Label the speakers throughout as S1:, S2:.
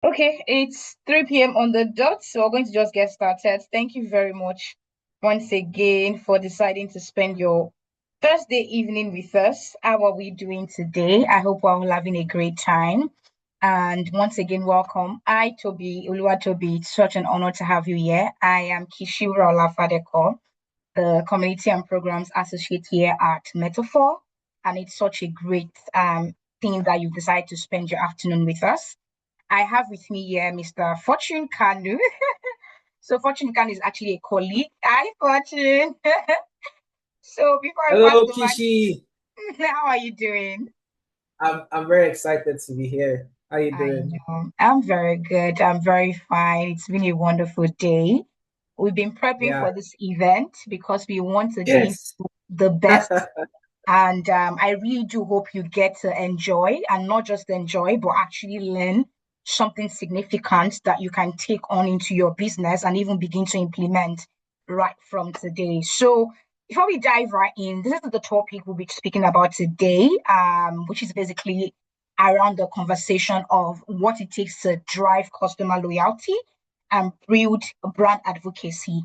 S1: Okay, it's 3 p.m. on the dot, so we're going to just get started. Thank you very much once again for deciding to spend your Thursday evening with us. How are we doing today? I hope we're all having a great time. And once again, welcome. Toby Oluwatobi. It's such an honor to have you here. I am Kishiura Olafadeko, the Community and Programs Associate here at Meta4, and it's such a great thing that you decided to spend your afternoon with us. I have with me here Mr. Fortune Kanu. So Fortune Kanu is actually a colleague. Hi, Fortune. So before I pass
S2: Hello,
S1: the
S2: Kishi.
S1: mic, how are you doing?
S2: I'm very excited to be here. How you
S1: I
S2: doing?
S1: know. I'm very good. I'm very fine. It's been a wonderful day. We've been prepping
S2: Yeah.
S1: for this event because we want to give
S2: Yes.
S1: the best. And I really do hope you get to enjoy and not just enjoy, but actually learn something significant that you can take on into your business and even begin to implement right from today. So, before we dive right in, this is the topic we'll be speaking about today, which is basically around the conversation of what it takes to drive customer loyalty and build brand advocacy.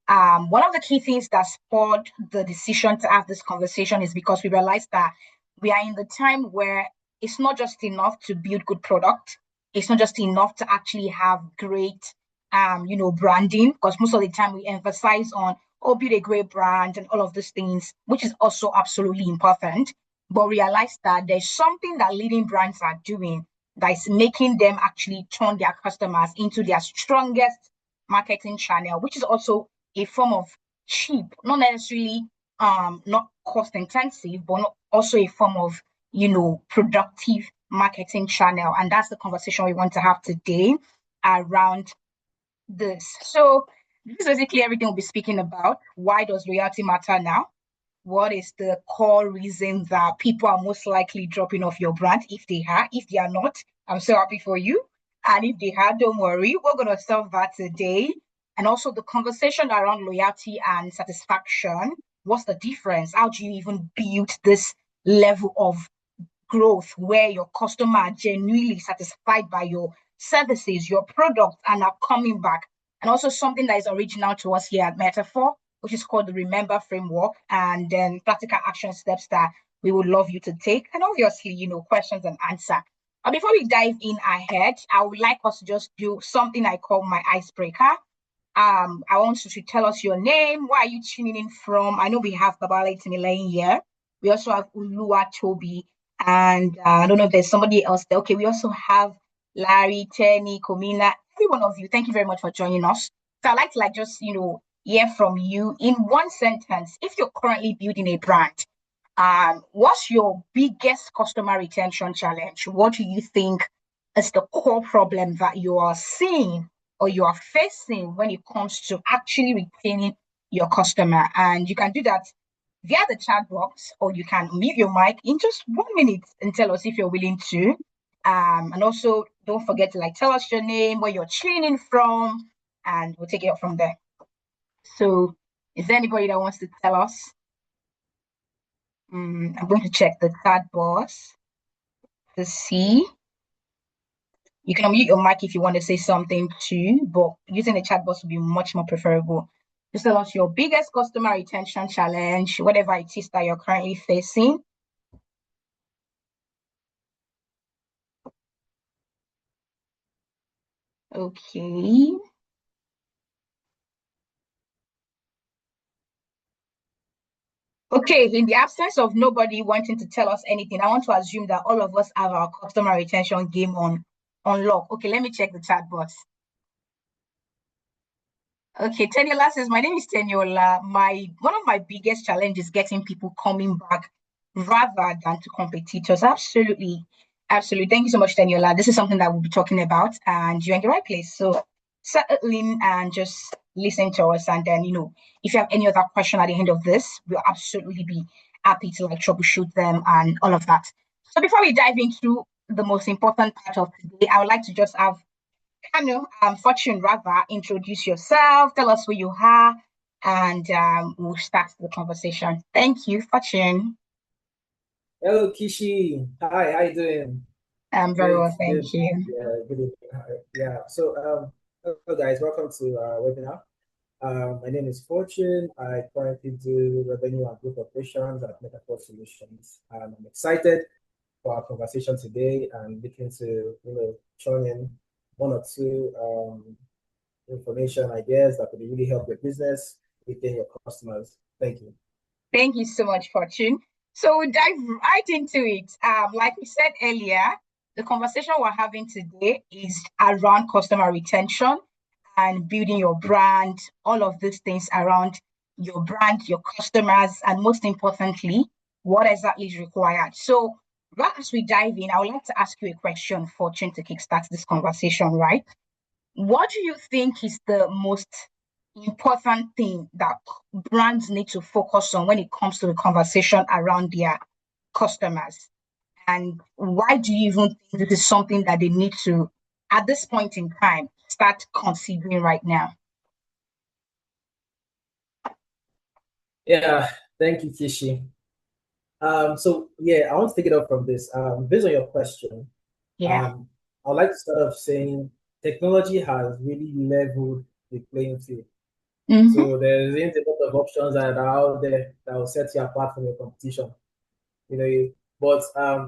S1: One of the key things that spurred the decision to have this conversation is because we realized that we are in the time where it's not just enough to build good product. It's not just enough to actually have great, branding. Because most of the time we emphasize on, oh, build a great brand and all of these things, which is also absolutely important. But realize that there's something that leading brands are doing that is making them actually turn their customers into their strongest marketing channel, which is also a form of cheap, not necessarily not cost intensive, but not also a form of, productive marketing channel. And that's the conversation we want to have today around this. So this is basically everything we'll be speaking about. Why does loyalty matter now? What is the core reason that people are most likely dropping off your brand if they are? If they are not, I'm so happy for you. And if they are, don't worry, we're going to solve that today. And also the conversation around loyalty and satisfaction. What's the difference? How do you even build this level of growth where your customer are genuinely satisfied by your services, your products, and are coming back? And also something that is original to us here at Meta4, which is called the Remember Framework, and then practical action steps that we would love you to take, and obviously, questions and answer. But before we dive in ahead, I would like us to just do something I call my icebreaker. I want you to tell us your name. Where are you tuning in from? I know we have Babala Timilein here. We also have Ulua Toby, and I don't know if there's somebody else there. Okay, we also have Larry, Tenny, Komina, every one of you. Thank you very much for joining us. So I'd like to just hear from you in one sentence. If you're currently building a brand, what's your biggest customer retention challenge? What do you think is the core problem that you are seeing or you are facing when it comes to actually retaining your customer? And you can do that via the chat box, or you can mute your mic in just 1 minute and tell us if you're willing to. And also, don't forget to tell us your name, where you're tuning from, and we'll take it up from there. So, is there anybody that wants to tell us? I'm going to check the chat box to see. You can unmute your mic if you want to say something too, but using the chat box would be much more preferable. Just tell us your biggest customer retention challenge, whatever it is that you're currently facing. Okay. Okay, in the absence of nobody wanting to tell us anything, I want to assume that all of us have our customer retention game on lock. Okay, let me check the chat box. Okay, Teniola says, my name is Teniola. One of my biggest challenges is getting people coming back rather than to competitors. Absolutely. Absolutely. Thank you so much, Teniola. This is something that we'll be talking about, and you're in the right place. So settle in and just listen to us. And then, if you have any other question at the end of this, we'll absolutely be happy to troubleshoot them and all of that. So before we dive into the most important part of today, I would like to just have Fortune, rather, introduce yourself, tell us who you are, and we'll start the conversation. Thank you, Fortune.
S2: Hello, Kishi. Hi, how you doing?
S1: I'm very
S2: Good,
S1: well, thank
S2: good.
S1: you.
S2: Yeah, good evening. Yeah. So, hello guys, welcome to our webinar. My name is Fortune. I currently do revenue and growth operations at Meta4 Solutions. I'm excited for our conversation today and looking to, churn in one or two information ideas that could really help your business within your customers. Thank you.
S1: Thank you so much, Fortune. So we'll dive right into it. Like we said earlier, the conversation we're having today is around customer retention and building your brand, all of these things around your brand, your customers, and most importantly, what exactly is required. So right as we dive in, I would like to ask you a question, Fortune, to kickstart this conversation, right? What do you think is the most important thing that brands need to focus on when it comes to the conversation around their customers? And why do you even think this is something that they need to, at this point in time, start considering right now?
S2: Yeah, thank you, Kishi. So yeah, I want to take it up from this. Based on your question,
S1: Yeah.
S2: um, I'd like to start off saying technology has really leveled the playing field.
S1: Mm-hmm.
S2: So there isn't a lot of options that are out there that will set you apart from your competition. You know, but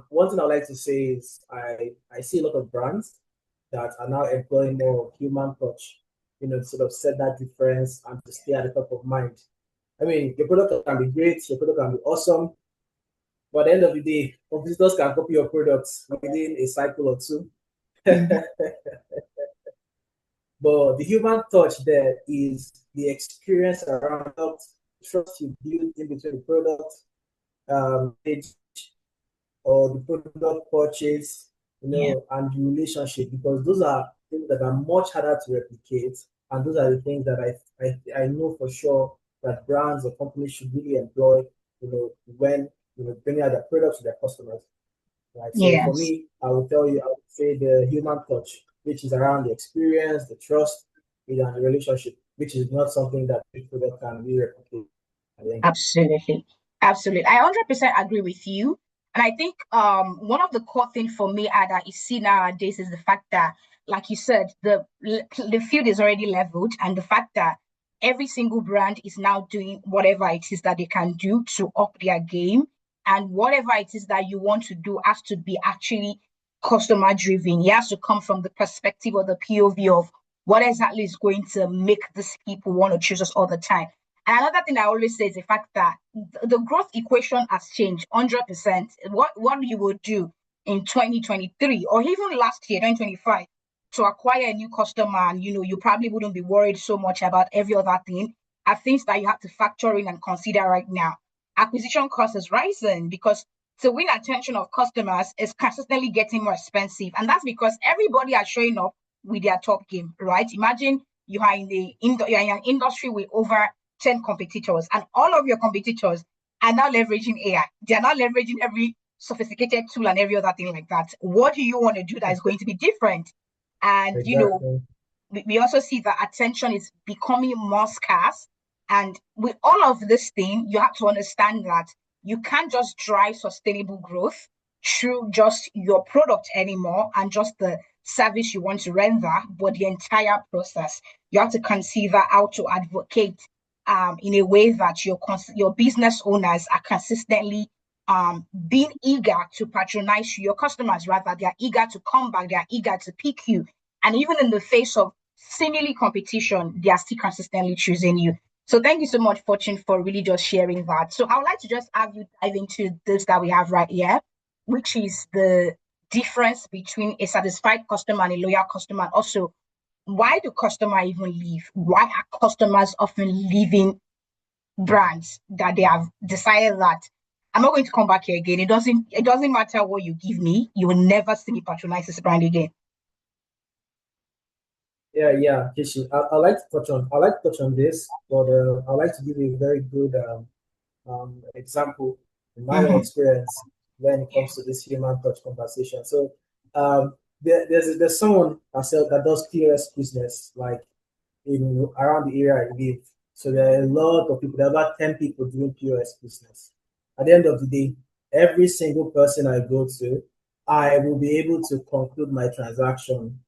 S2: one thing I like to say is I see a lot of brands that are now employing more human touch, to sort of set that difference and to stay at the top of mind. I mean, your product can be great, your product can be awesome, but at the end of the day, competitors can copy your products within a cycle or two.
S1: Mm-hmm.
S2: But the human touch there is the experience around product, trust you build in between the product, page or the product purchase,
S1: Yeah.
S2: and the relationship, because those are things that are much harder to replicate. And those are the things that I know for sure that brands or companies should really employ, when bringing out their products to their customers. Right. So for
S1: Yes.
S2: me, I would say the human touch, which is around the experience, the trust, and the relationship, which is not something that a product can really replicate at the end of the day.
S1: Absolutely. Absolutely. I 100% agree with you. And I think one of the core things for me, Ada, is see nowadays is the fact that, like you said, the field is already leveled, and the fact that every single brand is now doing whatever it is that they can do to up their game, and whatever it is that you want to do has to be actually customer driven. It has to come from the perspective or the POV of what exactly is going to make these people want to choose us all the time. And another thing I always say is the fact that the growth equation has changed 100%. What you would do in 2023 or even last year, 2025, to acquire a new customer, and you probably wouldn't be worried so much about every other thing, are things that you have to factor in and consider right now. Acquisition cost is rising because to win attention of customers is consistently getting more expensive. And that's because everybody are showing up with their top game, right? Imagine you are you're in an industry with over 10 competitors, and all of your competitors are now leveraging AI. They're now leveraging every sophisticated tool and every other thing like that. What do you want to do that is going to be different? And
S2: Exactly.
S1: we also see that attention is becoming more scarce. And with all of this thing, you have to understand that you can't just drive sustainable growth through just your product anymore and just the service you want to render, but the entire process. You have to consider how to advocate in a way that your business owners are consistently being eager to patronize your customers. Rather, they are eager to come back, they are eager to pick you, and even in the face of seemingly competition, they are still consistently choosing you. So thank you so much, Fortune, for really just sharing that. So I would like to just have you dive into this that we have right here, which is the difference between a satisfied customer and a loyal customer. And also, why do customers even leave? Why are customers often leaving brands that they have decided that I'm not going to come back here again. It doesn't matter what you give me, you will never see me patronize this brand again.
S2: Yeah, Kishi. I like to touch on this, but I like to give you a very good example in my own
S1: Mm-hmm.
S2: experience when it comes to this human touch conversation. So there's someone that does POS business like in around the area I live. So there are a lot of people. There are about 10 people doing POS business. At the end of the day, every single person I go to, I will be able to conclude my transaction.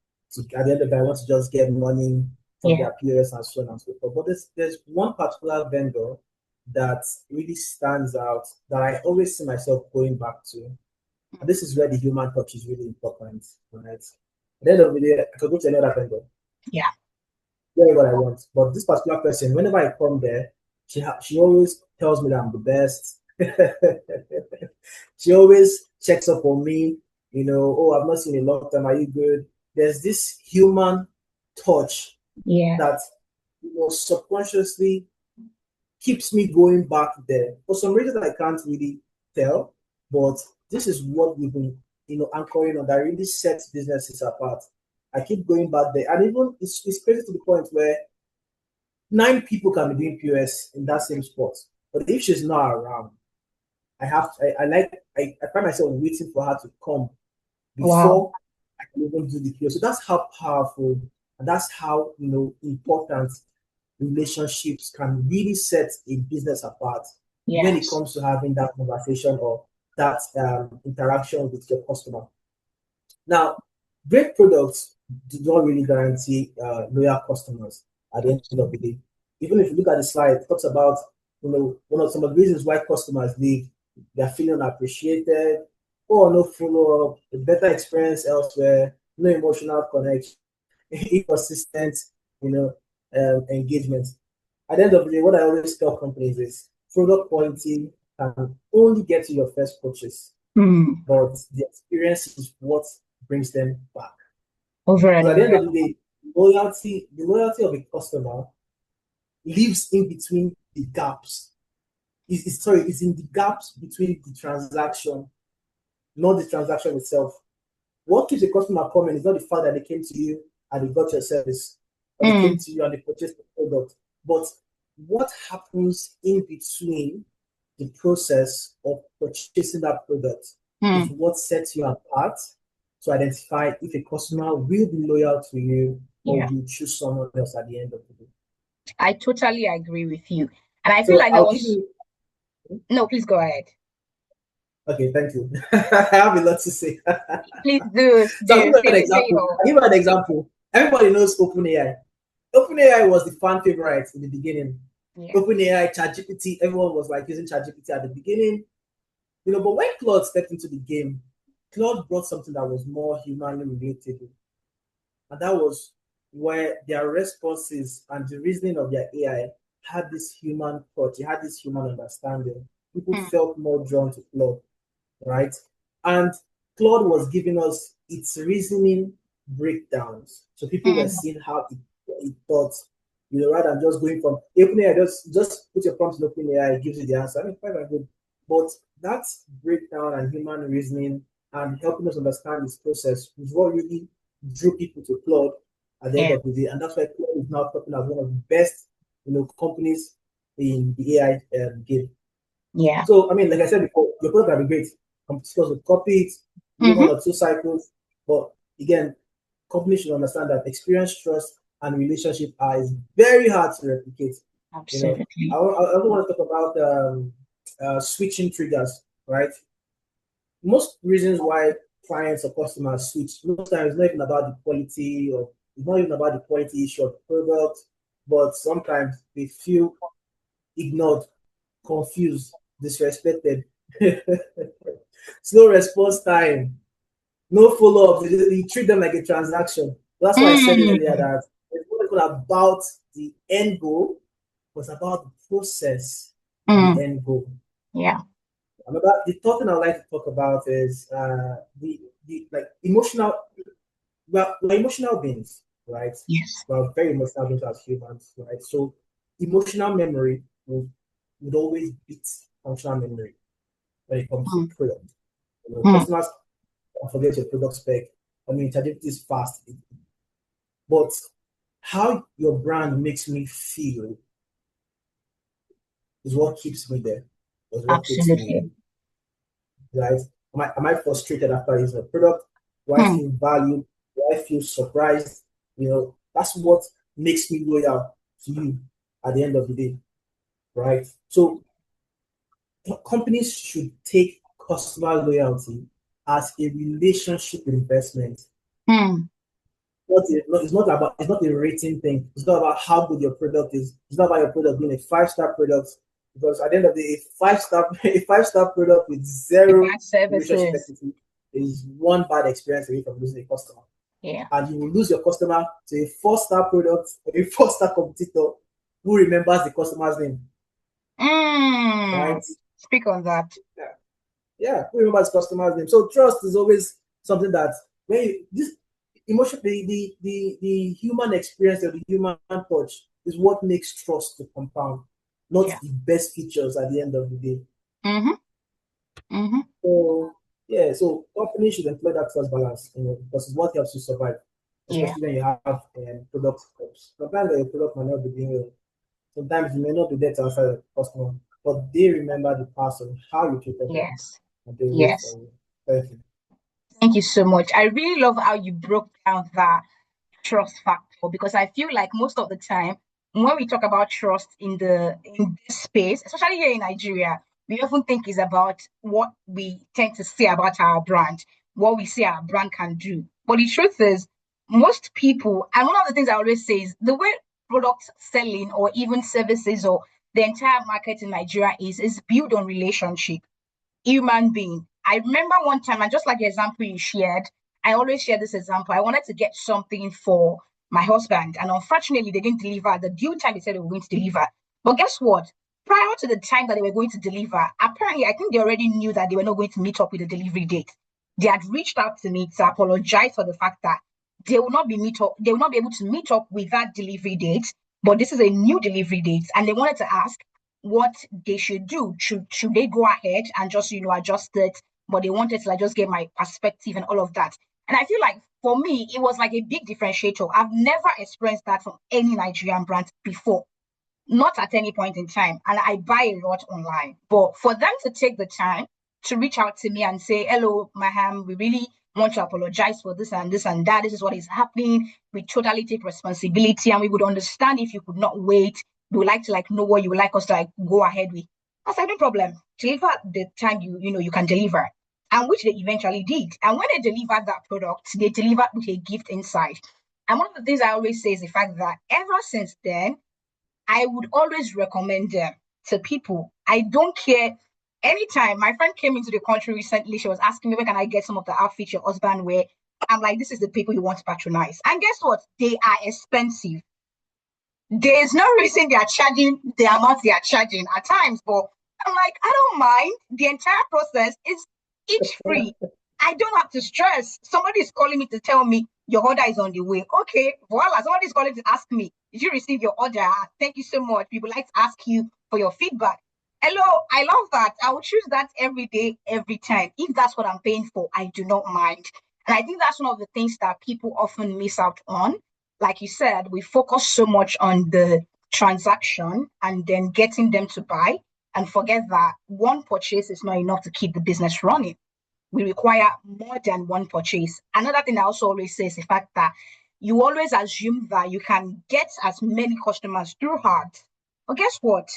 S2: At the end of the day, I want to just get money from their POS and so on and so forth. But there's one particular vendor that really stands out that I always see myself going back to. And this is where the human touch is really important, right? At the end of the day, I could go to another vendor.
S1: Yeah.
S2: Get what I want. But this particular person, whenever I come there, she always tells me that I'm the best. She always checks up on me. Oh, I've not seen you in a long time. Are you good? There's this human touch that subconsciously keeps me going back there. For some reason, I can't really tell, but this is what we've been, anchoring on that really sets businesses apart. I keep going back there, and even it's crazy to the point where 9 people can be doing POS in that same spot, but if she's not around, I find myself waiting for her to come before I can even do the POS. So that's how powerful and that's how important relationships can really set a business apart when it comes to having that conversation or that interaction with your customer. Now, great products do not really guarantee loyal customers at the end of the day. Even if you look at the slide, it talks about one of some of the reasons why customers leave. They're feeling unappreciated, or no follow-up, a better experience elsewhere, no emotional connection, inconsistent, engagement. At the end of the day, what I always tell companies is product quality can only get to your first purchase, but the experience is what brings them back.
S1: Over and
S2: at the end of the day, the loyalty of a customer lives in between the gaps. It's in the gaps between the transaction, not the transaction itself. What keeps a customer coming is not the fact that they came to you and they got your service, or they came to you and they purchased the product, but what happens in between the process of purchasing that product is what sets you apart to identify if a customer will be loyal to you or will choose someone else at the end of the day.
S1: I totally agree with you. And I feel like there was... No, please go ahead.
S2: Okay, thank you. I have a lot to say.
S1: Please do.
S2: So I'll give you an example. Everybody knows OpenAI. OpenAI was the fan favorite in the beginning. OpenAI, ChatGPT, everyone was like using ChatGPT at the beginning. But when Claude stepped into the game, Claude brought something that was more humanly relatable. And that was where their responses and the reasoning of their AI had this human touch, it had this human understanding. People felt more drawn to Claude, right? And Claude was giving us its reasoning breakdowns. So people were seeing how it thought, rather than just going from OpenAI, just put your prompt in OpenAI, it gives you the answer. I mean, quite good. But that breakdown and human reasoning and helping us understand this process was what really drew people to Claude at the end of the day. And that's why Claude is now talking as one of the best, companies in the AI game.
S1: Yeah.
S2: So, I mean, like I said before, your product can be great. Competitors will copy it, do 1 or 2 cycles. But again, companies should understand that experience, trust, and relationship is very hard to replicate.
S1: Absolutely.
S2: I also want to talk about switching triggers, right? Most reasons why clients or customers switch, most times it's not even about the quality, or it's not even about the quality issue of the product, but sometimes they feel ignored, confused, disrespected, slow response time, no follow-up. They treat them like a transaction. That's why I said earlier that it's not even about the end goal, but it's about the process of the end goal.
S1: Yeah.
S2: The third thing I'd like to talk about is the emotional. We're emotional beings, right?
S1: Yes.
S2: We're very emotional beings as humans, right? So emotional memory would always beat functional memory when it comes to product. Customers don't forget your product spec. I mean, ChatGPT is fast, but how your brand makes me feel is what keeps me there. Is what keeps me, right? Am I frustrated after using a product? Do I feel valued? Do I feel surprised? That's what makes me loyal to you at the end of the day, right? So companies should take customer loyalty as a relationship investment.
S1: Mm.
S2: It's not a rating thing. It's not about how good your product is. It's not about your product being a 5-star product. Because at the end of the day, a 5-star product with zero
S1: Bad
S2: relationship
S1: services.
S2: equity is one bad experience away from losing a customer.
S1: Yeah.
S2: And you will lose your customer to a 4-star product or a 4-star competitor who remembers the customer's name.
S1: Mm.
S2: Right?
S1: Speak on that.
S2: Yeah, who remembers customer's name. So trust is always something that when you, this emotion, the human experience or the human touch is what makes trust to compound, not
S1: Yeah.
S2: the best features at the end of the day.
S1: Mm-hmm. Mm-hmm.
S2: So yeah, so companies should employ that trust balance, because it's what helps you survive,
S1: Yeah.
S2: especially when you have product hopes. Sometimes your product might not be doing well. Sometimes you may not be there to answer the customer, but they remember the past and how you treated them,
S1: Yes.
S2: and they wait for
S1: Yes.
S2: you. Thank you.
S1: Thank you so much. I really love how you broke down that trust factor, because I feel like most of the time when we talk about trust in this space, especially here in Nigeria, we often think is about what we tend to say about our brand, what we say our brand can do. But the truth is, most people, and one of the things I always say is the way product selling or even services or the entire market in Nigeria is built on relationship, human being. I remember one time, and just like the example you shared, I always share this example. I wanted to get something for my husband, and unfortunately, they didn't deliver the due time they said they were going to deliver. But guess what? Prior to the time that they were going to deliver, apparently, I think they already knew that they were not going to meet up with the delivery date. They had reached out to me to apologize for the fact that they will not be able to meet up with that delivery date, but this is a new delivery date, and they wanted to ask what they should do. Should they go ahead and just adjust it? But they wanted to like just get my perspective and all of that. And I feel like for me, it was like a big differentiator. I've never experienced that from any Nigerian brand before, not at any point in time. And I buy a lot online. But for them to take the time to reach out to me and say, hello, Maham, we really want to apologize for this and this and that. This is what is happening. We totally take responsibility and we would understand if you could not wait. We would like to know what you would like us to go ahead with. I said, no problem. Deliver the time you can deliver. And which they eventually did. And when they delivered that product, they delivered with a gift inside. And one of the things I always say is the fact that ever since then, I would always recommend them to people. I don't care. Anytime my friend came into the country recently, she was asking me, where can I get some of the outfits your husband wear? I'm like, this is the people you want to patronize. And guess what? They are expensive. There's no reason they are charging the amount they are charging at times, but I'm like, I don't mind. The entire process is each free. I don't have to stress. Somebody is calling me to tell me your order is on the way. Okay, voila. Somebody is calling to ask me, did you receive your order? Thank you so much. People like to ask you for your feedback. Hello, I love that. I will choose that every day, every time. If that's what I'm paying for, I do not mind. And I think that's one of the things that people often miss out on. Like you said, we focus so much on the transaction and then getting them to buy and forget that one purchase is not enough to keep the business running. We require more than one purchase. Another thing I also always say is the fact that you always assume that you can get as many customers through ads. But guess what?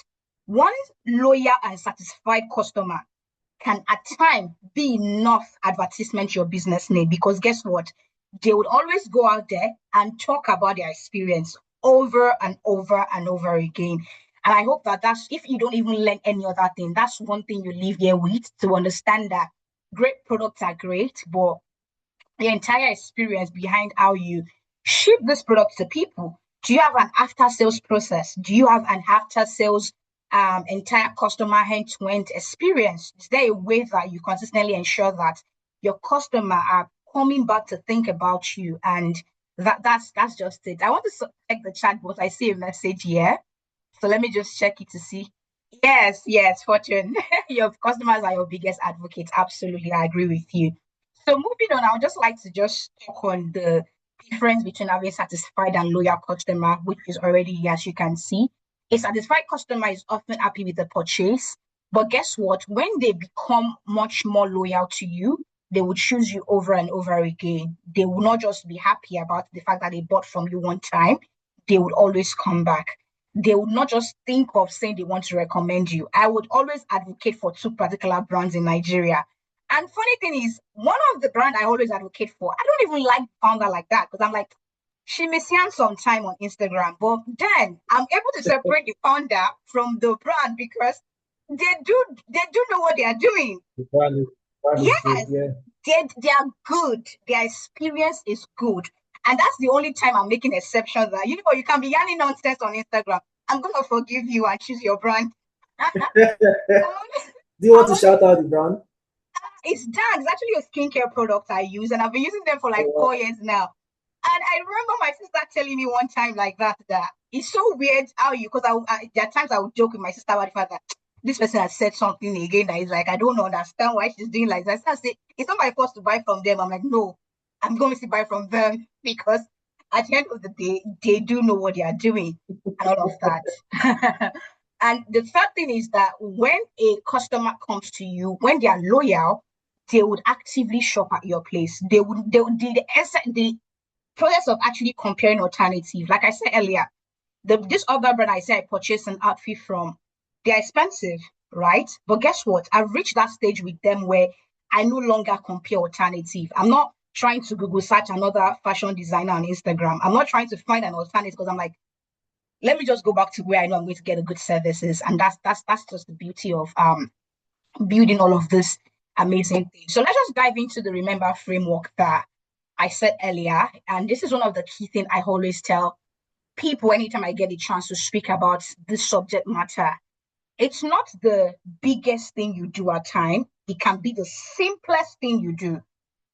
S1: One loyal and satisfied customer can at times be enough advertisement your business need, because guess what? They would always go out there and talk about their experience over and over and over again. And I hope that that's, if you don't even learn any other thing, that's one thing you leave here with, to understand that great products are great, but the entire experience behind how you ship this product to people. Do you have an after sales process? Do you have an after sales entire customer end-to-end experience? Is there a way that you consistently ensure that your customer are coming back to think about you? And that's just it. I want to check the chat, but I see a message here. So let me just check it to see. Yes, yes, Fortune. Your customers are your biggest advocates. Absolutely, I agree with you. So moving on, I would just like to just talk on the difference between having satisfied and loyal customer, which is already, as you can see. A satisfied customer is often happy with the purchase, but guess what? When they become much more loyal to you, they will choose you over and over again. They will not just be happy about the fact that they bought from you one time, they would always come back. They would not just think of saying they want to recommend you. I would always advocate for two particular brands in Nigeria. And funny thing is, one of the brand I always advocate for, I don't even like founder like that because I'm like, she may see some time on Instagram, but then I'm able to separate the founder from the brand because they do know what they are doing.
S2: The brand is good,
S1: Yes,
S2: yeah.
S1: they are good. Their experience is good. And that's the only time I'm making exceptions that you can be yarning nonsense on Instagram. I'm gonna forgive you and choose your brand. I'm only,
S2: Do you want
S1: I'm
S2: to
S1: only
S2: shout out the brand?
S1: it's done. It's actually a skincare product I use, and I've been using them for like
S2: Oh,
S1: 4 years now. And I remember my sister telling me one time like that it's so weird how because there are times I would joke with my sister about the fact that this person has said something again that is like I don't understand why she's doing like that. So I say it's not my fault to buy from them. I'm like, no, I'm going to buy from them because at the end of the day, they do know what they are doing and all of that. And the third thing is that when a customer comes to you, when they are loyal, they would actively shop at your place. They would the process of actually comparing alternative. Like I said earlier, this other brand I said I purchased an outfit from, they're expensive, right? But guess what? I've reached that stage with them where I no longer compare alternative. I'm not trying to Google search another fashion designer on Instagram. I'm not trying to find an alternative because I'm like, let me just go back to where I know I'm going to get a good services. And that's just the beauty of building all of this amazing things. So let's just dive into the remember framework that I said earlier. And this is one of the key things I always tell people anytime I get a chance to speak about this subject matter. It's not the biggest thing you do at time. It can be the simplest thing you do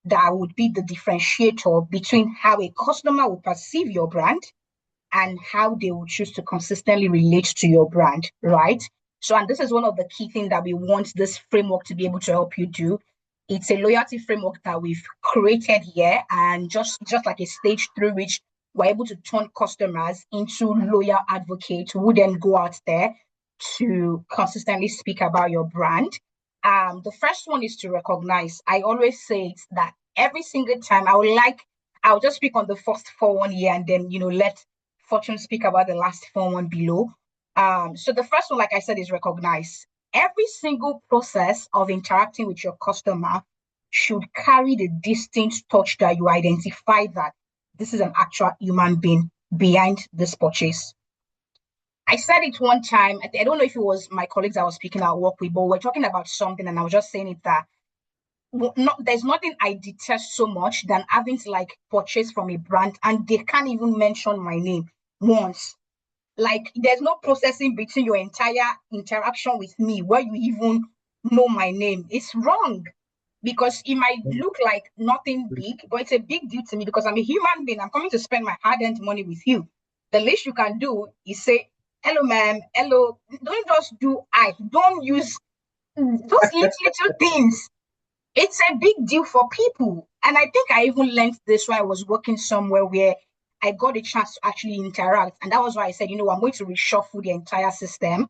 S1: that would be the differentiator between how a customer will perceive your brand and how they will choose to consistently relate to your brand, right? So, and this is one of the key things that we want this framework to be able to help you do. It's a loyalty framework that we've created here, and just like a stage through which we're able to turn customers into loyal advocates who then go out there to consistently speak about your brand. The first one is to recognize. I always say it's that every single time I'll just speak on the first four one year and then let Fortune speak about the last four one below. So the first one, like I said, is recognize. Every single process of interacting with your customer should carry the distinct touch that you identify that this is an actual human being behind this purchase. I said it one time. I don't know if it was my colleagues I was speaking at work with, but we're talking about something, and I was just saying it that there's nothing I detest so much than having to like purchase from a brand and they can't even mention my name once. Like there's no processing between your entire interaction with me where you even know my name. It's wrong because it might look like nothing big, but it's a big deal to me because I'm a human being. I'm coming to spend my hard-earned money with you. The least you can do is say, hello, ma'am, hello. Don't just do I. Don't use those little things. It's a big deal for people. And I think I even learned this when I was working somewhere where I got a chance to actually interact. And that was why I said, I'm going to reshuffle the entire system.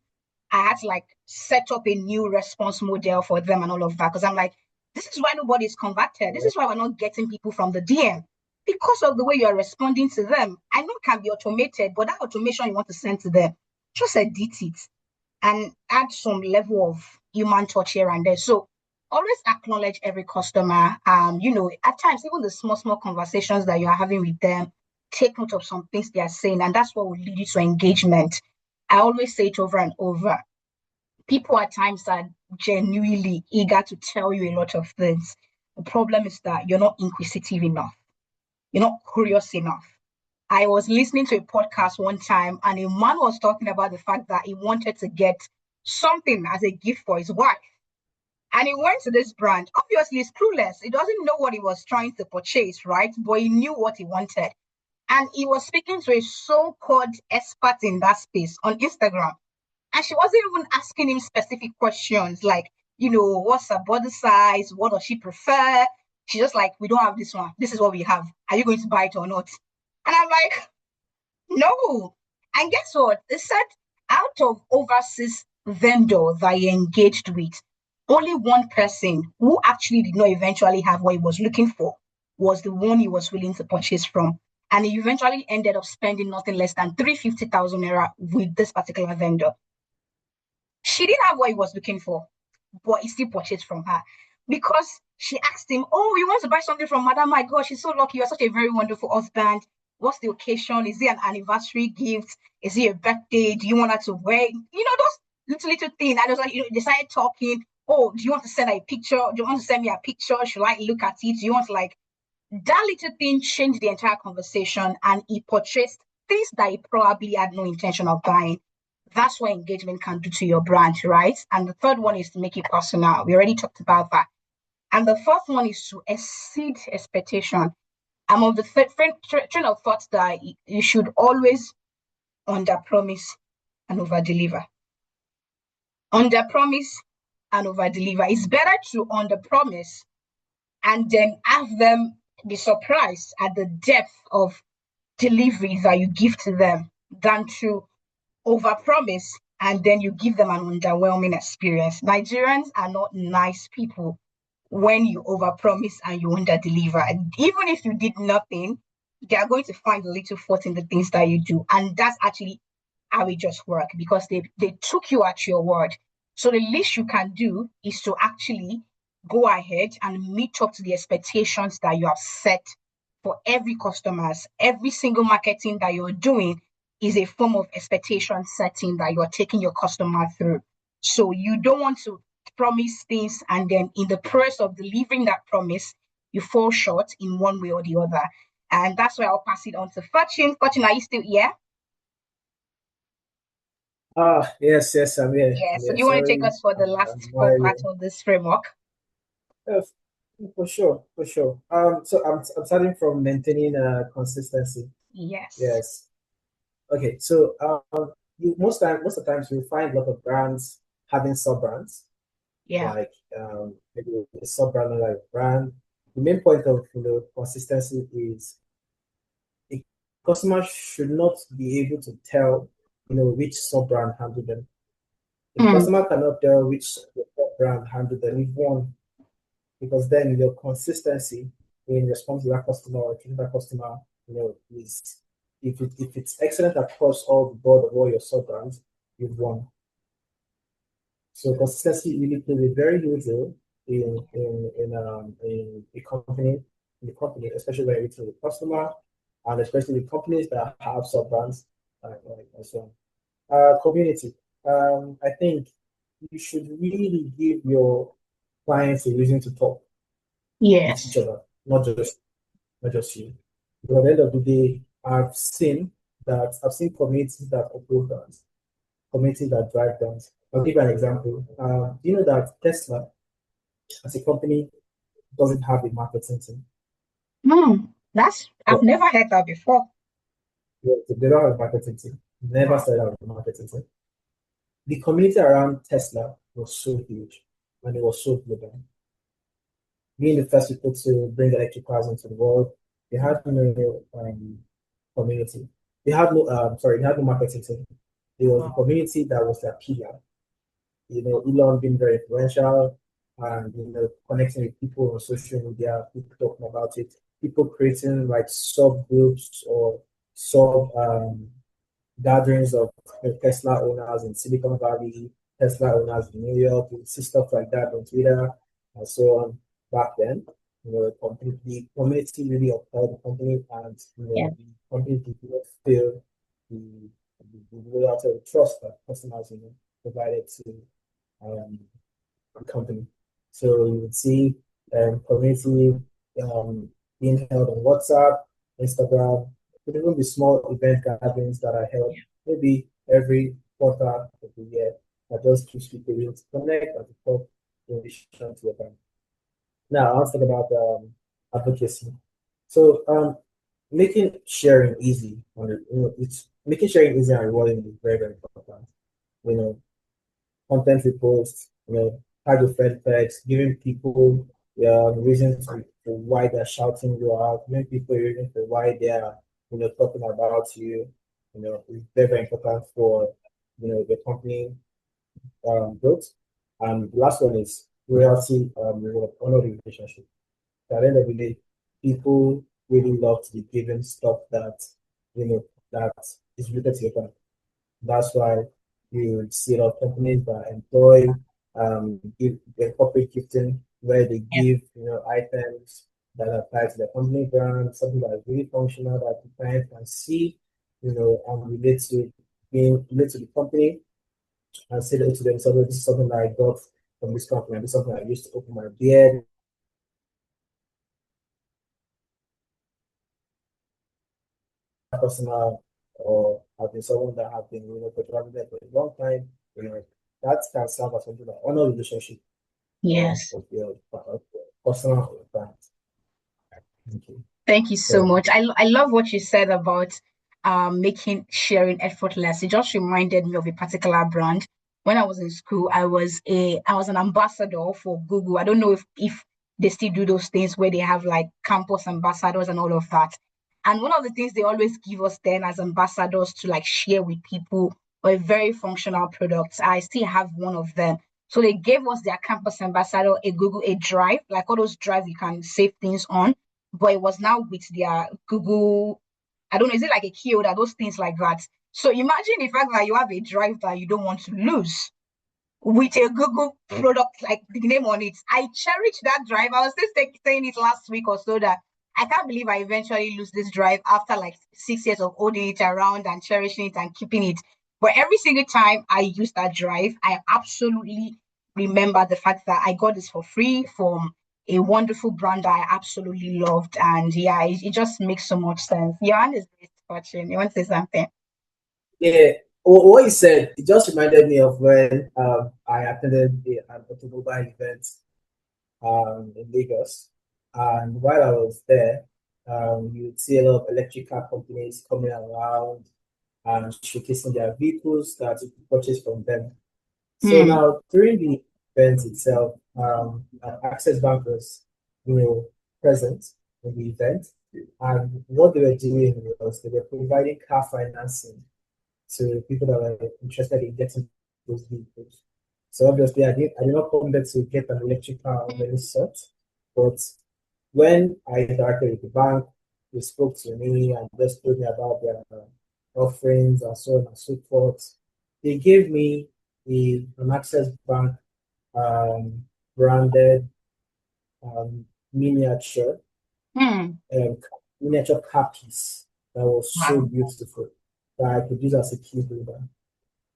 S1: I had to like set up a new response model for them and all of that. Because I'm like, this is why nobody's converted. This is why we're not getting people from the DM. Because of the way you're responding to them. I know it can be automated, but that automation you want to send to them, just edit it and add some level of human touch here and there. So always acknowledge every customer. At times, even the small conversations that you are having with them, take note of some things they are saying, and that's what will lead you to engagement. I always say it over and over. People at times are genuinely eager to tell you a lot of things. The problem is that you're not inquisitive enough. You're not curious enough. I was listening to a podcast one time, and a man was talking about the fact that he wanted to get something as a gift for his wife. And he went to this brand. Obviously, he's clueless. He doesn't know what he was trying to purchase, right? But he knew what he wanted. And he was speaking to a so-called expert in that space on Instagram. And she wasn't even asking him specific questions like, what's her body size? What does she prefer? She's just like, we don't have this one. This is what we have. Are you going to buy it or not? And I'm like, no. And guess what? They said out of overseas vendor that he engaged with, only one person who actually did not eventually have what he was looking for was the one he was willing to purchase from. And he eventually ended up spending nothing less than 350,000 naira with this particular vendor. She didn't have what he was looking for, but he still purchased from her. because she asked him, "Oh, you want to buy something from Madam? My God, she's so lucky. You're such a very wonderful husband. What's the occasion? Is it an anniversary gift? Is it a birthday? Do you want her to wear? Those little things." And I was like, they started talking. "Oh, do you want to send her a picture? Do you want to send me a picture? Should I look at it? Do you want to like?" That little thing changed the entire conversation, and he purchased things that he probably had no intention of buying. That's what engagement can do to your brand, right? And the third one is to make it personal. We already talked about that. And the fourth one is to exceed expectation. I'm of the train of thought that you should always under promise and over deliver. Under promise and over deliver. It's better to under promise and then have them be surprised at the depth of delivery that you give to them than to overpromise and then you give them an underwhelming experience. Nigerians are not nice people when you overpromise and you underdeliver. Even if you did nothing, they are going to find a little fault in the things that you do. And that's actually how it just works because they took you at your word. So the least you can do is to actually go ahead and meet up to the expectations that you have set for every customers. Every single marketing that you're doing is a form of expectation setting that you're taking your customer through. So you don't want to promise things and then in the process of delivering that promise, you fall short in one way or the other. And that's why I'll pass it on to Fortune. Fortune, are you still here?
S2: Yes, I'm here.
S1: Yeah.
S2: I'm
S1: So
S2: here.
S1: do you want to take
S2: Sorry,
S1: us for the last
S2: I'm
S1: four
S2: while
S1: parts of this framework?
S2: yes, for sure, for sure. So I'm starting from maintaining consistency.
S1: Yes.
S2: Yes. Okay. So most of the times you find a lot of brands having sub brands
S1: Yeah.
S2: like maybe a sub brand like brand. The main point of consistency is a customer should not be able to tell which sub brand handled them. If the
S1: Mm.
S2: customer cannot tell which sub brand handled them, you've won because then your consistency in response to that customer or treating that customer, is if it's excellent across all the board of all your sub brands, you've won. So consistency really plays a very huge role in the company, especially when it's with customer, and especially with companies that have sub brands and so on. Community. I think you should really give your clients a reason to talk with each
S1: Yes.
S2: other, not just you. But at the end of the day, I've seen communities that oppose that, communities that drive that. I'll give you an example. Do you know that Tesla, as a company, doesn't have a marketing team?
S1: I've
S2: Yeah,
S1: never heard that before.
S2: yeah, they don't have a marketing team. Never
S1: Wow.
S2: started out with a marketing team. The community around Tesla was so huge and it was so global. Being the first people to bring electric cars into the world, they had no community. They had no marketing team. It was the
S1: Wow.
S2: community that was their pillar. Elon being very influential and connecting with people on social media, people talking about it, people creating like subgroups or sub gatherings of Tesla owners in Silicon Valley, Tesla owners in New York. You see stuff like that on Twitter and so on. Back then, the community really upheld the company, and
S1: Yeah.
S2: the company did not feel the loyalty or trust that customers provided to um, company. So you would see community um, being held on WhatsApp, Instagram, could even be small event gatherings that are held maybe every quarter of the year that just keeps people able to connect and to talk in addition to your brand. Now, I was talking about advocacy. So making sharing easy it's making sharing easy and rewarding is very, very important. You know, content reposts, tag your friend text, giving people reasons for why they're shouting you out, giving people a reason for why they're talking about you. It's very, very important for the company growth. And the last one is loyalty, honor the relationship. At the end of the day, people really love to be given stuff that is related to your brand. That's why you see a lot of companies that employ give the corporate gifting where they give items that apply to the company brand, something that is really functional that the client can see, and relate to the company and say to themselves, this is something that I got from this company, this is something I used to open my beard. Personal or have been someone that have been, patrolling there for a long time, that can serve as something like honor relationship
S1: Yes.
S2: of your personal or brand. Thank you.
S1: Thank you so
S2: So
S1: much. I love what you said about making sharing effortless. It just reminded me of a particular brand. When I was in school, I was an ambassador for Google. I don't know if they still do those things where they have like campus ambassadors and all of that. And one of the things they always give us then as ambassadors to like share with people were very functional products. I still have one of them. So they gave us their campus ambassador a drive, like all those drives you can save things on, but it was now with their Google. I don't know, is it like a key holder, those things like that. So imagine the fact that you have a drive that you don't want to lose with a Google product like the name on it. I cherish that drive. I was just saying it last week or so that I can't believe I eventually lose this drive after like 6 years of holding it around and cherishing it and keeping it. But every single time I use that drive, I absolutely remember the fact that I got this for free from a wonderful brand that I absolutely loved. And yeah, it just makes so much sense. Johan is watching. You want to say something?
S2: yeah, what you said, it just reminded me of when I attended an automobile event in Lagos. And while I was there, you'd see a lot of electric car companies coming around and showcasing their vehicles that you could purchase from them. So
S1: Hmm.
S2: now during the event itself, Access Bank was, present in the event, and what they were doing was they were providing car financing to people that were interested in getting those vehicles. So obviously, I did not come there to get an electric car of any sort, but when I interacted with the bank, they spoke to me and just told me about their offerings and so on and so forth. They gave me an Access Bank um, branded um, miniature
S1: Hmm.
S2: um, miniature car piece that was so
S1: Wow.
S2: beautiful that I could use as a key holder.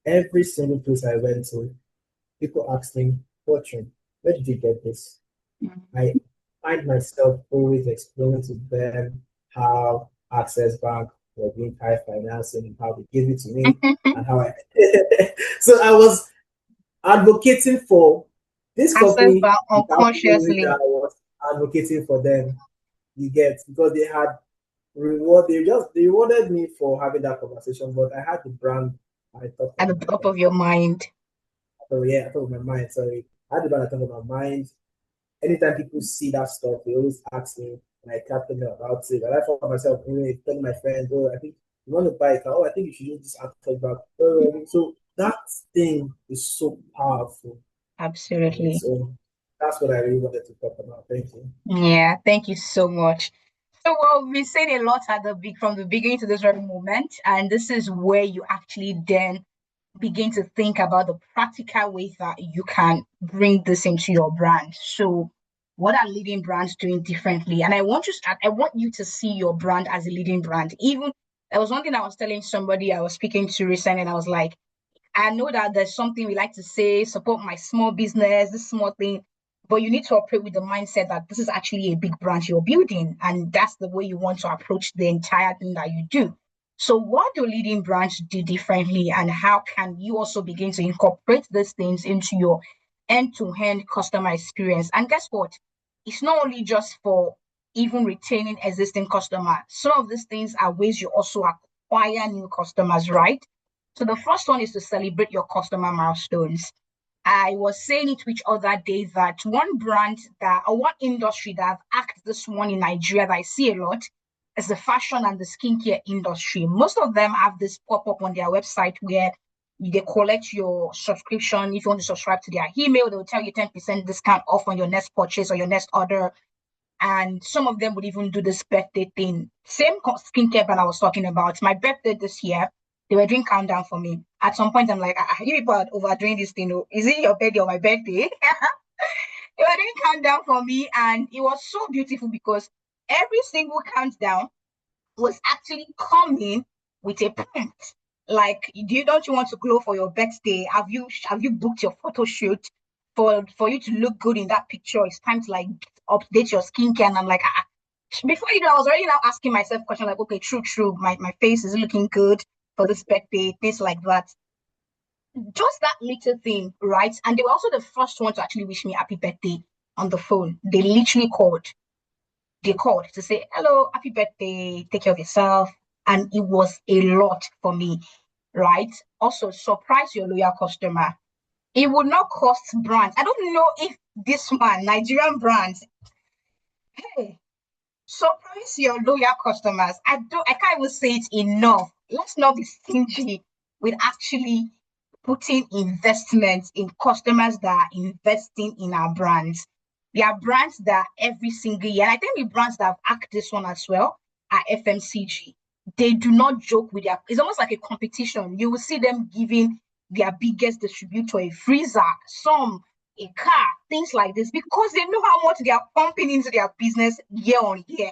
S2: Every single place I went to, people asked me, Fortune, where did you get this? I find myself always explaining to them how Access Bank were doing car financing and how they gave it to me and how I. So I was advocating for this
S1: Access
S2: company
S1: Bank
S2: without knowing that
S1: unconsciously.
S2: I was advocating for them. You get because they had reward. They rewarded me for having that conversation, but I had the brand I thought
S1: At
S2: of
S1: the
S2: my
S1: top
S2: head.
S1: of your mind.
S2: So yeah, I thought of my mind. Sorry, I had the brand I thought of my mind. Anytime people see that stuff, they always ask me, and I tell them about it. And I found myself anyway, telling my friends, "Oh, I think you want to buy a car. Oh, I think you should use this Access Bank." So that thing is so powerful.
S1: Absolutely.
S2: So that's what I really wanted to talk about. Thank you.
S1: Yeah, thank you so much. So, well, we've said a lot at from the beginning to this very moment, and this is where you actually then begin to think about the practical ways that you can bring this into your brand. So, what are leading brands doing differently? And I want you to see your brand as a leading brand. Even there was one thing I was telling somebody I was speaking to recently, and I was like, I know that there's something we like to say, support my small business, this small thing, but you need to operate with the mindset that this is actually a big branch you're building, and that's the way you want to approach the entire thing that you do. So, what do leading brands do differently, and how can you also begin to incorporate these things into your end-to-end customer experience? And guess what? It's not only just for even retaining existing customers. Some of these things are ways you also acquire new customers, right? So the first one is to celebrate your customer milestones. I was saying it which other day that one brand that or one industry that I've asked this one in Nigeria that I see a lot is the fashion and the skincare industry. Most of them have this pop-up on their website where they collect your subscription. If you want to subscribe to their email, they will tell you 10% discount off on your next purchase or your next order. And some of them would even do this birthday thing. Same skincare brand I was talking about. My birthday this year, they were doing countdown for me. At some point, I'm like, you people are overdoing this thing. Oh. Is it your birthday or my birthday? They were doing countdown for me, and it was so beautiful because every single countdown was actually coming with a prompt. Like, don't you want to glow for your birthday? Have you booked your photo shoot for you to look good in that picture? It's time to like update your skincare. And I'm like, before you know, I was already now asking myself questions like, okay, true, my face is looking good for this birthday, things like that. Just that little thing, right? And they were also the first one to actually wish me happy birthday on the phone. They literally called. They called to say, hello, happy birthday, take care of yourself. And it was a lot for me, right? Also, surprise your loyal customer. It would not cost brands. I don't know if this one, Nigerian brands, hey, surprise your loyal customers. I can't even say it enough. Let's not be stingy with actually putting investments in customers that are investing in our brands. There are brands that every single year, and I think the brands that have asked this one as well are FMCG. They do not joke with it's almost like a competition. You will see them giving their biggest distributor a freezer, some a car, things like this, because they know how much they are pumping into their business year on year,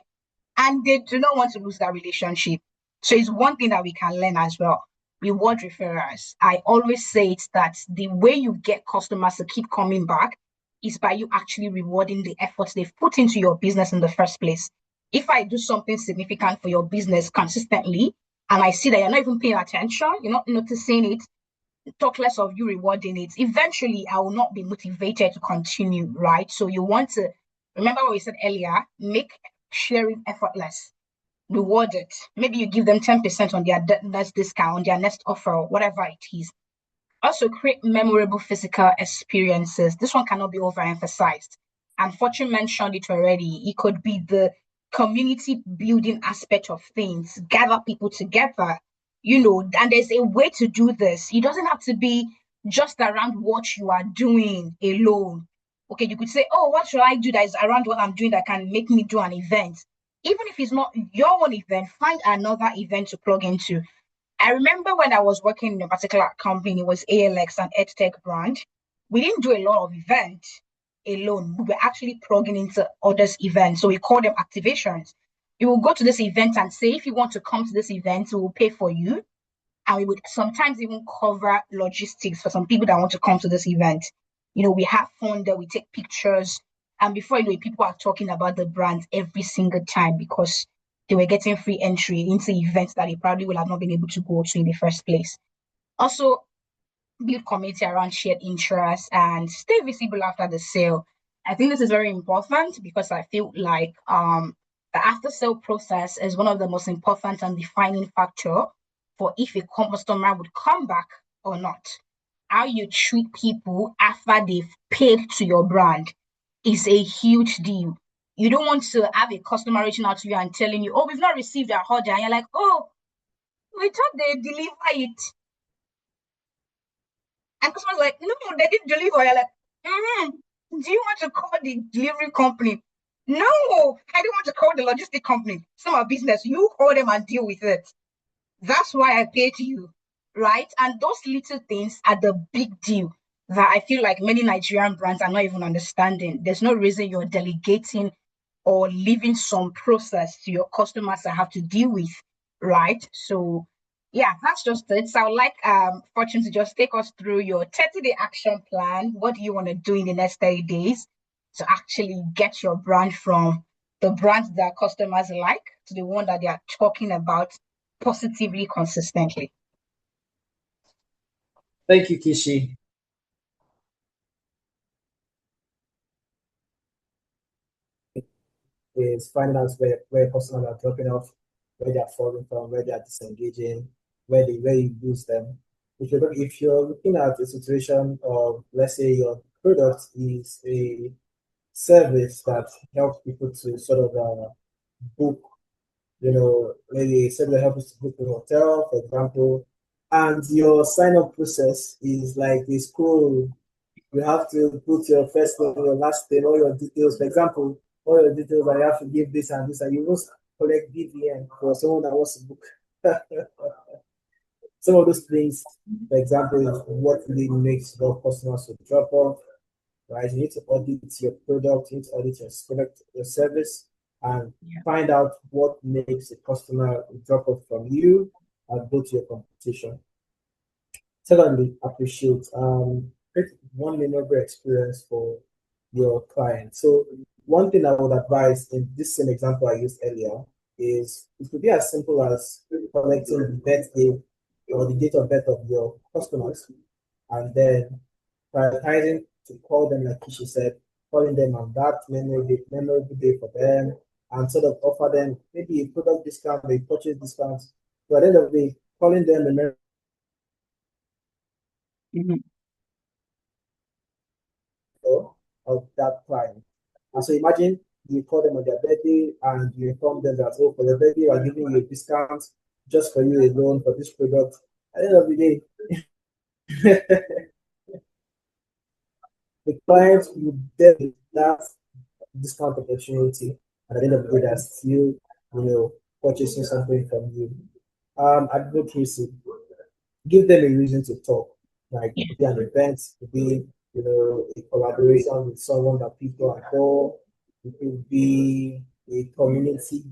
S1: and they do not want to lose that relationship. So it's one thing that we can learn as well. Reward referrals. I always say it that the way you get customers to keep coming back is by you actually rewarding the efforts they've put into your business in the first place. If I do something significant for your business consistently, and I see that you're not even paying attention, you're not noticing it, talk less of you rewarding it, eventually I will not be motivated to continue, right? So you want to remember what we said earlier, make sharing effortless, reward it. Maybe you give them 10% on their next discount, on their next offer, whatever it is. Also, create memorable physical experiences. This one cannot be overemphasized. And Fortune mentioned it already. It could be the community building aspect of things, gather people together, and there's a way to do this. It doesn't have to be just around what you are doing alone. Okay, you could say, oh, what should I do that is around what I'm doing that can make me do an event? Even if it's not your own event, find another event to plug into. I remember when I was working in a particular company, it was ALX, an EdTech brand. We didn't do a lot of events alone. We were actually plugging into others' events. So we call them activations. You will go to this event and say, if you want to come to this event, we will pay for you. And we would sometimes even cover logistics for some people that want to come to this event. We have fun there, we take pictures. And before you know it, people are talking about the brand every single time because they were getting free entry into events that they probably would have not been able to go to in the first place. Also, build community around shared interests and stay visible after the sale. I think this is very important because I feel like the after sale process is one of the most important and defining factor for if a customer would come back or not. How you treat people after they've paid to your brand is a huge deal. You don't want to have a customer reaching out to you and telling you, oh, we've not received our order. And you're like, oh, we thought they deliver it. And customers like, no, they didn't deliver. You're like, do you want to call the delivery company? No, I don't want to call the logistic company. It's not my business. You call them and deal with it. That's why I paid you, right? And those little things are the big deal that I feel like many Nigerian brands are not even understanding. There's no reason you're delegating or leaving some process to your customers that have to deal with, right? So yeah, that's just it. So I would like Fortune to just take us through your 30-day action plan. What do you want to do in the next 30 days to actually get your brand from the brands that customers like to the one that they are talking about positively consistently?
S2: Thank you, Kishi. Is finding out where customers are dropping off, where they are falling from, where they are disengaging, where you lose them. If you're looking at a situation of, let's say, your product is a service that helps people to sort of book, maybe say they help us to book a hotel, for example, and your sign-up process is like a scroll. You have to put your first name, your last name, all your details. For example, all your details, and you have to give this and this, and you must collect BVN for someone that wants to book. Some of those things, for example, is what really makes your customers to drop off. right? You need to audit your product, you need to audit your product, your service, and find out what makes a customer drop off from you and go to your competition. Secondly, appreciate create one memorable experience for your client. So one thing I would advise in this same example I used earlier is it could be as simple as collecting the birthday or the date of birth of your customers and then prioritizing to call them, like Kishi said, calling them on that memorable day for them and sort of offer them maybe a product discount, a purchase discount. So at the end of the day, calling them the of that client. And so imagine you call them on their birthday and you inform them that, oh, for your birthday, we're giving you a discount just for you alone for this product. At the end of the day, the client will get that discount opportunity. And at the end of the day, they're still, purchasing something from you. Advocacy, give them a reason to talk. Like it could be an event, it could be, a collaboration with someone that people adore. It could be a community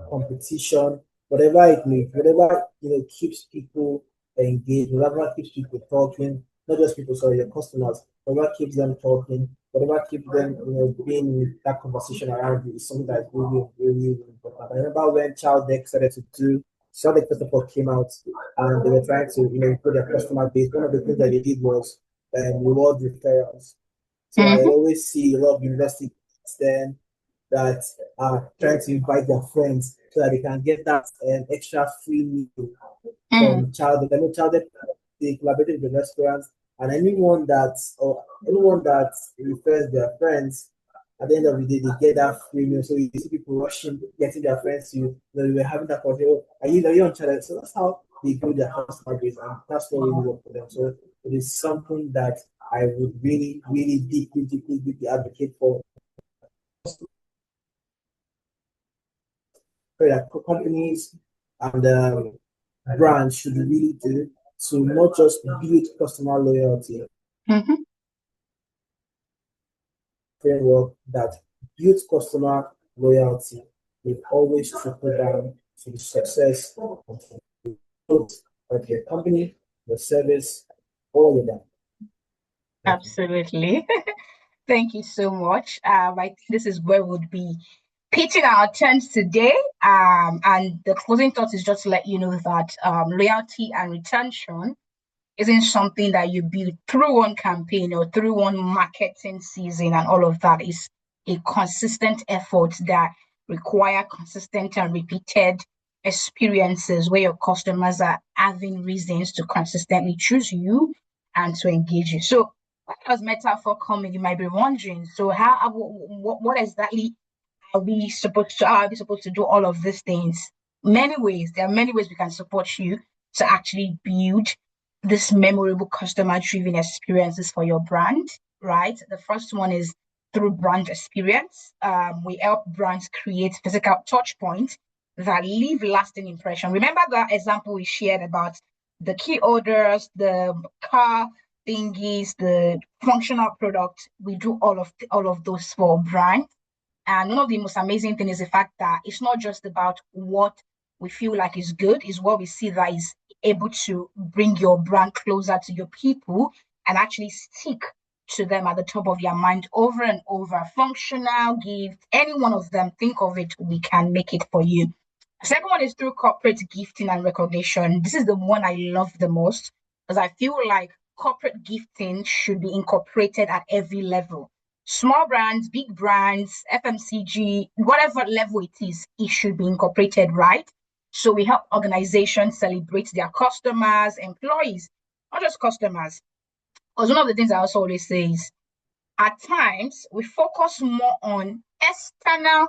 S2: competition, whatever it may be, whatever keeps people engaged, whatever keeps people talking, not just people, sorry, your customers, whatever keeps them talking, whatever keeps them, being in that conversation around you is something that is really, really, really important. I remember when Child Deck started to do Child Deck first of all came out and they were trying to, improve their customer base. One of the things that they did was reward referrals. So I always see a lot of universities then that are trying to invite their friends so that they can get that extra free meal from Child. I know Child they collaborated with the restaurants, and anyone that refers their friends, at the end of the day, they get that free meal. So you see people rushing, getting their friends to you. We were having that conversation. Are you on Child? So that's how they grow their customer base, and that's what really work for them. So it is something that I would really, really deeply, deeply, deeply advocate for. That companies and brands should really do to not just build customer loyalty framework that builds customer loyalty will always trickle down to the success of your company, your service, all of that.
S1: Absolutely. Thank you so much. I think this is where we'll be pitching our turns today. And the closing thought is just to let you know that loyalty and retention isn't something that you build through one campaign or through one marketing season and all of that. Is a consistent effort that require consistent and repeated experiences where your customers are having reasons to consistently choose you and to engage you. So where does Meta4 come in? You might be wondering. So what exactly how are we supposed to do all of these things? Many ways. There are many ways we can support you to actually build this memorable customer driven experiences for your brand, right? The first one is through brand experience. We help brands create physical touch points that leave lasting impression. Remember that example we shared about the key orders, the car thingies, the functional product. We do all of those for brands. And one of the most amazing things is the fact that it's not just about what we feel like is good, is what we see that is able to bring your brand closer to your people and actually stick to them at the top of your mind over and over. Functional, gift, any one of them, think of it, we can make it for you. The second one is through corporate gifting and recognition. This is the one I love the most because I feel like corporate gifting should be incorporated at every level. Small brands, big brands, FMCG, whatever level it is, it should be incorporated, right? So we help organizations celebrate their customers, employees, not just customers. Because one of the things I also always say is at times we focus more on external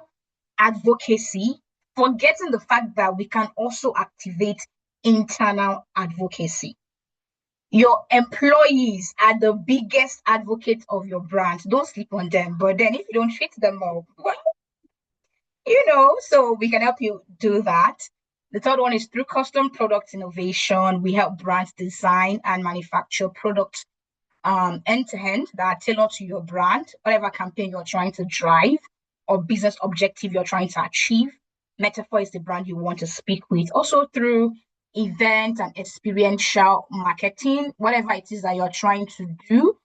S1: advocacy, forgetting the fact that we can also activate internal advocacy. Your employees are the biggest advocates of your brand. Don't sleep on them. But then if you don't treat them well, so we can help you do that. The third one is through custom product innovation. We help brands design and manufacture products end to end that are tailored to your brand, whatever campaign you're trying to drive or business objective you're trying to achieve. Meta4 is the brand you want to speak with. Also through event and experiential marketing, whatever it is that you're trying to do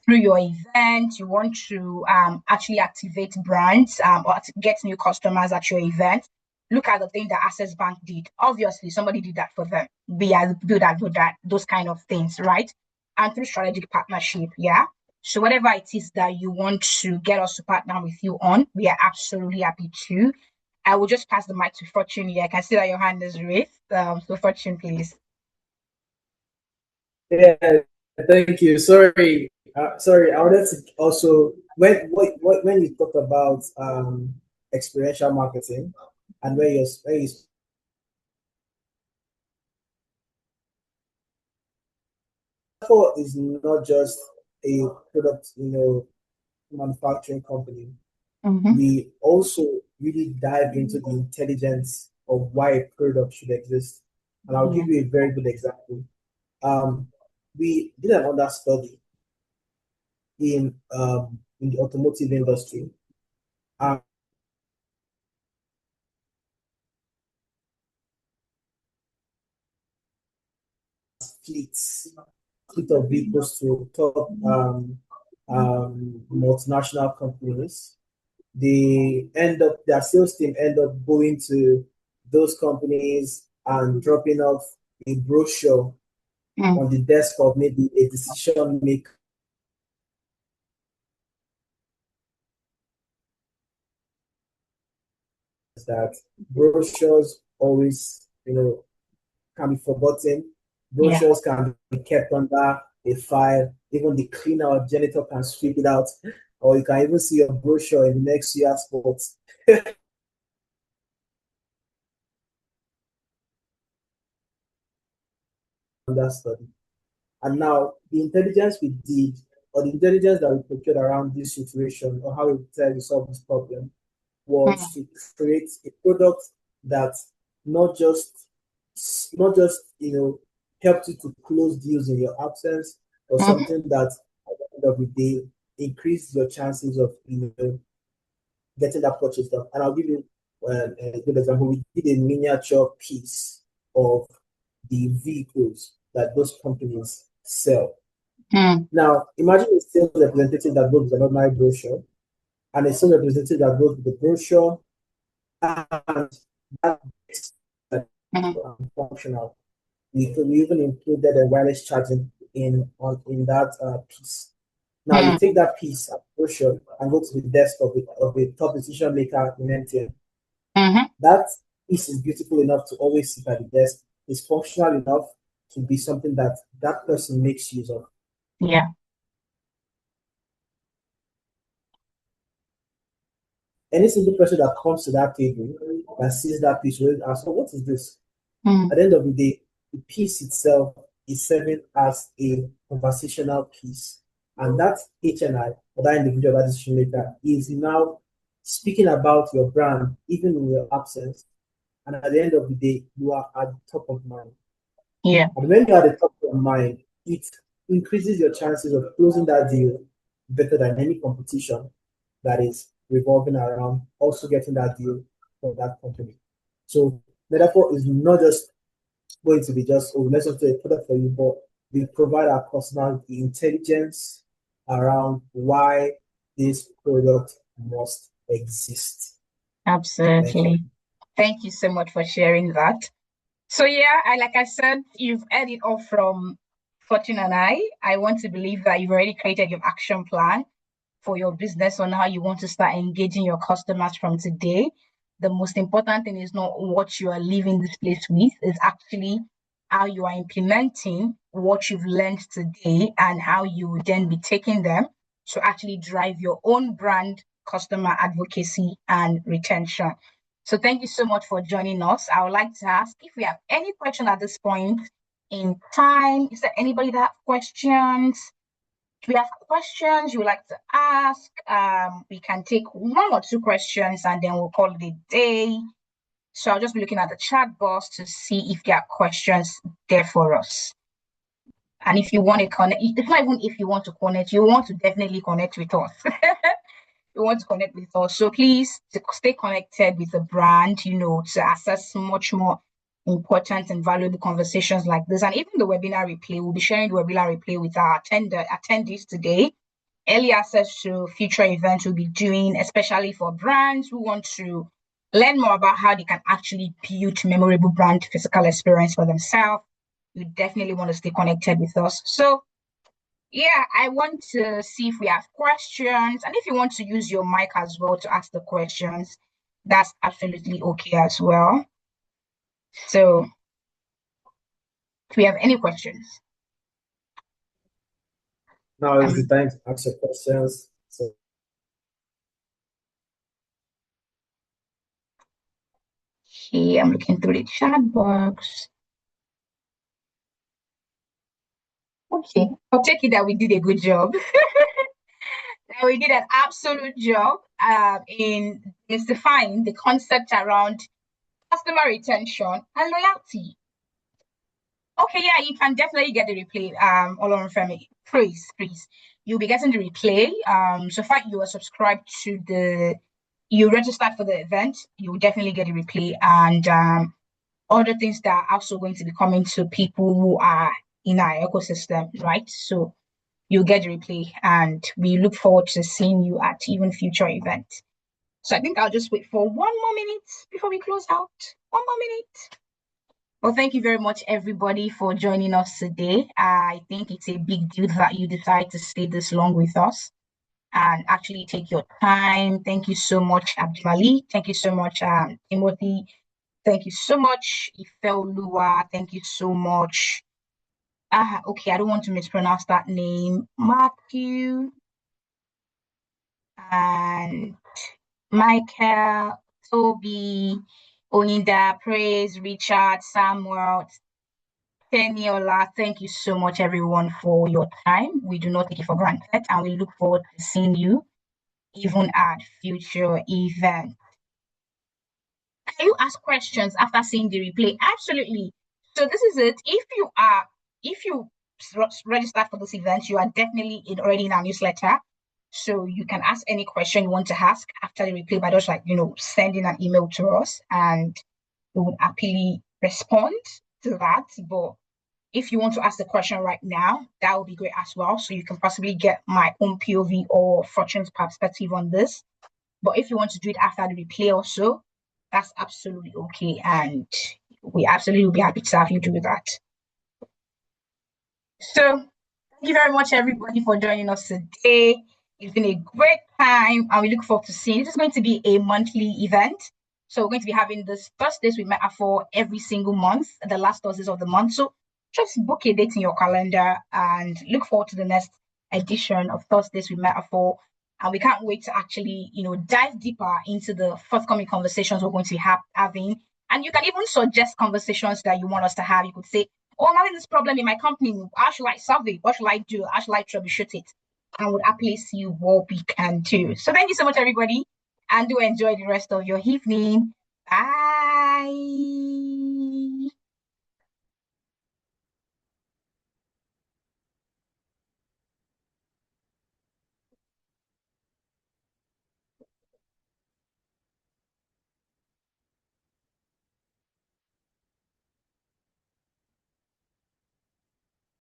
S1: through your event, you want to actually activate brands or get new customers at your event. Look at the thing that Access Bank did. Obviously, somebody did that for them. Do that, those kind of things, right? And through strategic partnership, yeah. So whatever it is that you want to get us to partner with you on, we are absolutely happy to. I will just pass the mic to Fortune here. I can see that your hand is raised. So Fortune, please.
S2: Yeah, thank you. Sorry. I wanted to also when you talk about experiential marketing and where you is not just a product, manufacturing company.
S1: Mm-hmm.
S2: We also really dive into the intelligence of why a product should exist. And I'll give you a very good example. We did an understudy in the automotive industry. Fleet of vehicles to top multinational companies. Their sales team end up going to those companies and dropping off a brochure on the desk of maybe a decision maker. That brochures always, can be forgotten. Brochures can be kept under a file. Even the cleaner or janitor can sweep it out, or you can even see your brochure in the next year's sports. That study. And now the intelligence we did, or the intelligence that we procured around this situation, or how we try to solve this problem, was to create a product that not just helped you to close deals in your absence, or something that at the end of the day increase your chances of getting that purchase done. And I'll give you a good example. We did a miniature piece of the vehicles that those companies sell. Now, imagine a sales representative that goes with an ordinary brochure and a sales representative that goes with the brochure and that functional. We even included a wireless charging in that piece. Now you take that piece of brochure and go to the desk of a top decision maker in MTN. That piece is beautiful enough to always sit at the desk. It's functional enough to be something that that person makes use of.
S1: Yeah.
S2: Any single person that comes to that table and sees that piece will ask, "Oh, what is this?" At the end of the day, the piece itself is serving as a conversational piece. And that HNI, or that individual, that decision maker, is now speaking about your brand, even in your absence. And at the end of the day, you are at the top of mind.
S1: Yeah.
S2: And when you're at the top of mind, it increases your chances of closing that deal better than any competition that is revolving around also getting that deal from that company. So Meta4 is not just going to be just, oh, let's just do a product for you, but we provide our customers the intelligence around why this product must exist.
S1: Absolutely. Thank you so much for sharing that. So yeah, like I said, you've heard it all from Fortune and I want to believe that you've already created your action plan for your business on how you want to start engaging your customers from today. The most important thing is not what you are leaving this place with, it's actually how you are implementing what you've learned today and how you will then be taking them to actually drive your own brand, customer advocacy, and retention. So thank you so much for joining us. I would like to ask if we have any question at this point in time. Is there anybody that have questions? Do we have questions you would like to ask? We can take one or two questions and then we'll call it a day. So I'll just be looking at the chat box to see if there are questions there for us. And if you want to connect, it's not even if you want to connect, you want to definitely connect with us. You want to connect with us. So please stay connected with the brand, to access much more important and valuable conversations like this. And even the webinar replay, we'll be sharing the webinar replay with our attendees today. Early access to future events we'll be doing, especially for brands who want to learn more about how they can actually build memorable brand physical experience for themselves. You definitely want to stay connected with us. So yeah, I want to see if we have questions. And if you want to use your mic as well to ask the questions, that's absolutely okay as well. So if we have any questions.
S2: Now is the time to ask your questions. So
S1: okay, I'm looking through the chat box. Okay, I'll take it that we did a good job. That we did an absolute job in mystifying the concept around customer retention and loyalty. Okay, yeah, you can definitely get the replay. Olorunfemi, please. You'll be getting the replay. So far you are subscribed to you registered for the event, you will definitely get the replay. And other things that are also going to be coming to people who are in our ecosystem, right? So you'll get the replay, and we look forward to seeing you at even future events. So I think I'll just wait for 1 more minute before we close out. 1 more minute. Well, thank you very much, everybody, for joining us today. I think it's a big deal that you decide to stay this long with us and actually take your time. Thank you so much, Abdulali. Thank you so much, Timothy. Thank you so much, Ifeoluwa. Thank you so much. Okay, I don't want to mispronounce that name. Matthew and Michael, Toby, Oninda, Praise, Richard, Samuel, Teniola. Thank you so much, everyone, for your time. We do not take it for granted, and we look forward to seeing you even at future events. Can you ask questions after seeing the replay? Absolutely. So this is it. If you register for this event, you are definitely already in our newsletter. So you can ask any question you want to ask after the replay by just sending an email to us, and we would happily respond to that. But if you want to ask the question right now, that would be great as well. So you can possibly get my own POV or Fortune's perspective on this. But if you want to do it after the replay also, that's absolutely okay. And we absolutely will be happy to have you do that. So thank you very much, everybody, for joining us today. It's been a great time, and we look forward to seeing. This is going to be a monthly event. So we're going to be having this Thursdays with Meta4 every single month, the last Thursdays of the month. So just book a date in your calendar and look forward to the next edition of Thursdays with Meta4. And we can't wait to actually, dive deeper into the forthcoming conversations we're going to be having. And you can even suggest conversations that you want us to have. You could say, oh, I'm having this problem in my company. How should I solve it? What should I do? How should I troubleshoot it? And would happily see what we can do. So thank you so much, everybody. And do enjoy the rest of your evening. Bye.